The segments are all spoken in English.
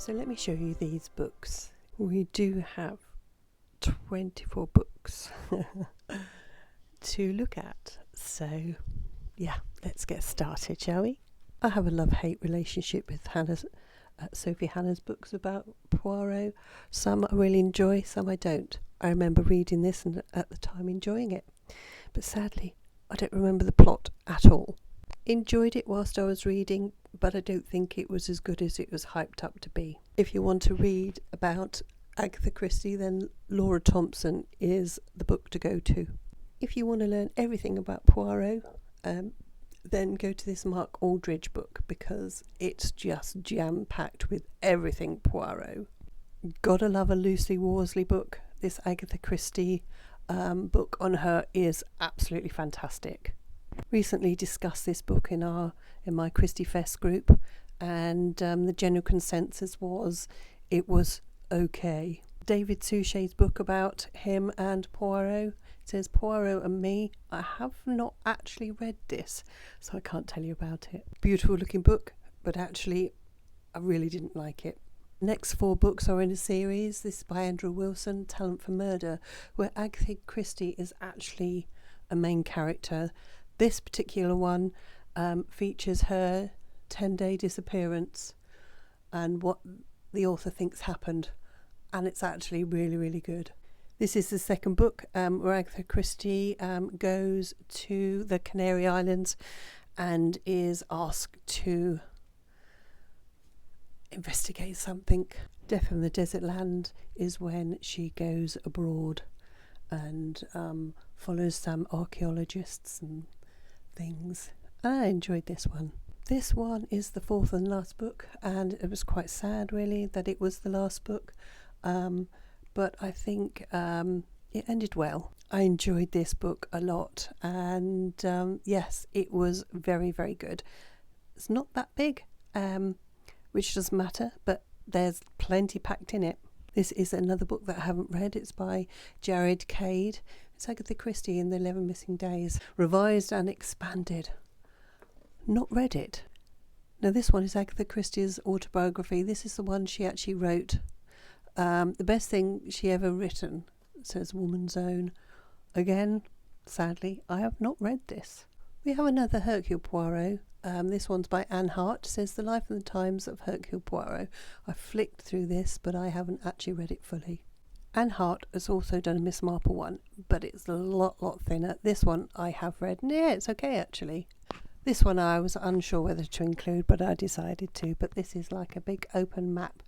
So let me show you these books. We do have 24 books to look at. So yeah, let's get started, shall we? I have a love-hate relationship with Sophie Hannah's books about Poirot. Some I really enjoy, some I don't. I remember reading this and at the time enjoying it. But sadly, I don't remember the plot at all. Enjoyed it whilst I was reading, but I don't think it was as good as it was hyped up to be. If you want to read about Agatha Christie, then Laura Thompson is the book to go to. If you want to learn everything about Poirot, then go to this Mark Aldridge book, because it's just jam-packed with everything Poirot. Gotta love a Lucy Worsley book. This Agatha Christie book on her is absolutely fantastic. Recently discussed this book in my Christie Fest group, and the general consensus was it was okay. David Suchet's book about him and Poirot says Poirot and Me. I have not actually read this, so I can't tell you about it. Beautiful looking book, but actually I really didn't like it. Next 4 books are in a series. This is by Andrew Wilson, Talent for Murder, where Agatha Christie is actually a main character. This particular one features her 10-day disappearance and what the author thinks happened, and it's actually really, really good. This is the second book where Agatha Christie goes to the Canary Islands and is asked to investigate something. Death in the Desert Land is when she goes abroad and follows some archaeologists and things. I enjoyed this one. This one is the 4th and last book, and it was quite sad really that it was the last book, but I think it ended well. I enjoyed this book a lot, and yes, it was very, very good. It's not that big, which doesn't matter, but there's plenty packed in it. This is another book that I haven't read. It's by Jared Cade. It's Agatha Christie in the 11 Missing Days, revised and expanded. Not read it. Now this one is Agatha Christie's autobiography. This is the one she actually wrote. The best thing she ever written, says Woman's Own. Again, sadly, I have not read this. We have another Hercule Poirot. This one's by Anne Hart. Says The Life and the Times of Hercule Poirot. I flicked through this, but I haven't actually read it fully. Anne Hart has also done a Miss Marple one, but it's a lot thinner. This one I have read, and yeah, it's okay actually. This one I was unsure whether to include, but I decided to. But this is like a big open map,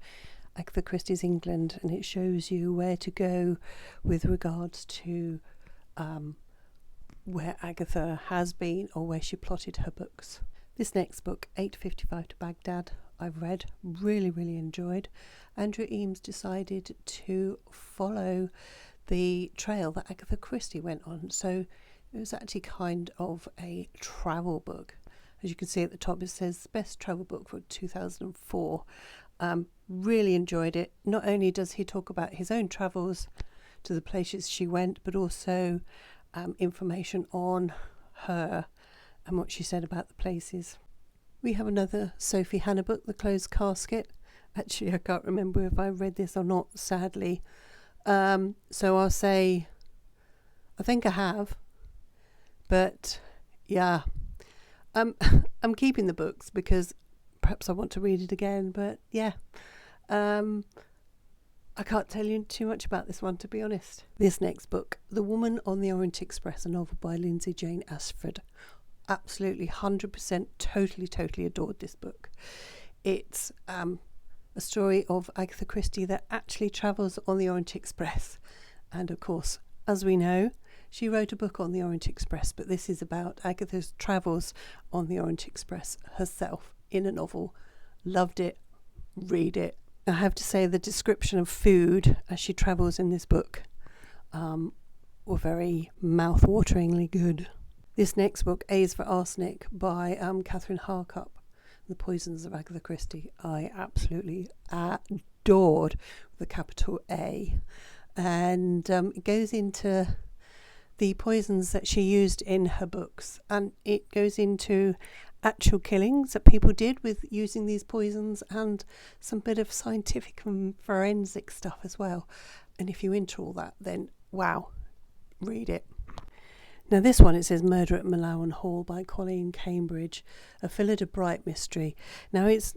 Agatha Christie's England, and it shows you where to go with regards to where Agatha has been or where she plotted her books. This next book, 8:55 to Baghdad, I've read, really, really enjoyed. Andrew Eames decided to follow the trail that Agatha Christie went on, so it was actually kind of a travel book. As you can see at the top, it says best travel book for 2004. Really enjoyed it. Not only does he talk about his own travels to the places she went, but also information on her and what she said about the places. We have another Sophie Hannah book, The Closed Casket. Actually, I can't remember if I read this or not, sadly. So I'll say, I think I have. But yeah, I'm keeping the books because perhaps I want to read it again. But yeah, I can't tell you too much about this one, to be honest. This next book, The Woman on the Orient Express, a novel by Lindsay Jane Ashford. Absolutely 100% totally adored this book. It's a story of Agatha Christie that actually travels on the Orient Express, and of course, as we know, she wrote a book on the Orient Express, but this is about Agatha's travels on the Orient Express herself in a novel. Loved it. Read it. I have to say the description of food as she travels in this book were very mouth-wateringly good. This next book, A is for Arsenic, by Catherine Harkup, The Poisons of Agatha Christie, I absolutely adored, with a capital A. And it goes into the poisons that she used in her books, and it goes into actual killings that people did with using these poisons, and some bit of scientific and forensic stuff as well. And if you're into all that, then wow, read it. Now this one, it says Murder at Malin Hall by Colleen Cambridge, a Phillida Bright mystery. Now it's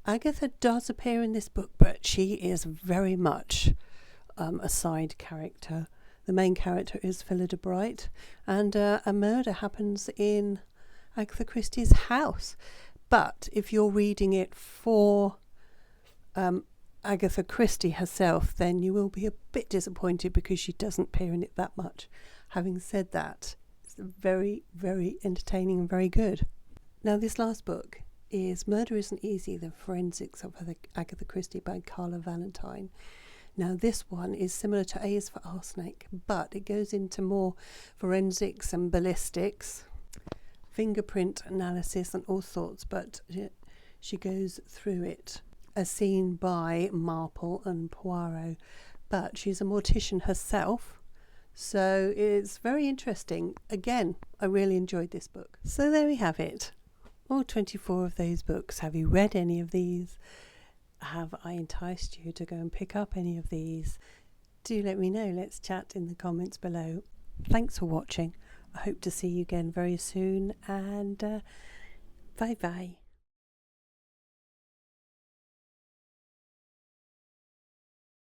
Agatha does appear in this book, but she is very much a side character. The main character is Phillida Bright, and a murder happens in Agatha Christie's house. But if you're reading it for Agatha Christie herself, then you will be a bit disappointed because she doesn't appear in it that much. Having said that, it's very, very entertaining and very good. Now this last book is Murder Isn't Easy, The Forensics of Agatha Christie by Carla Valentine. Now this one is similar to A is for Arsenic, but it goes into more forensics and ballistics, fingerprint analysis and all sorts, but she goes through it as seen by Marple and Poirot, but she's a mortician herself, so it's very interesting. Again, I really enjoyed this book. So there we have it, all 24 of those books. Have you read any of these? Have I enticed you to go and pick up any of these? Do let me know. Let's chat in the comments below. Thanks for watching. I hope to see you again very soon, and bye bye.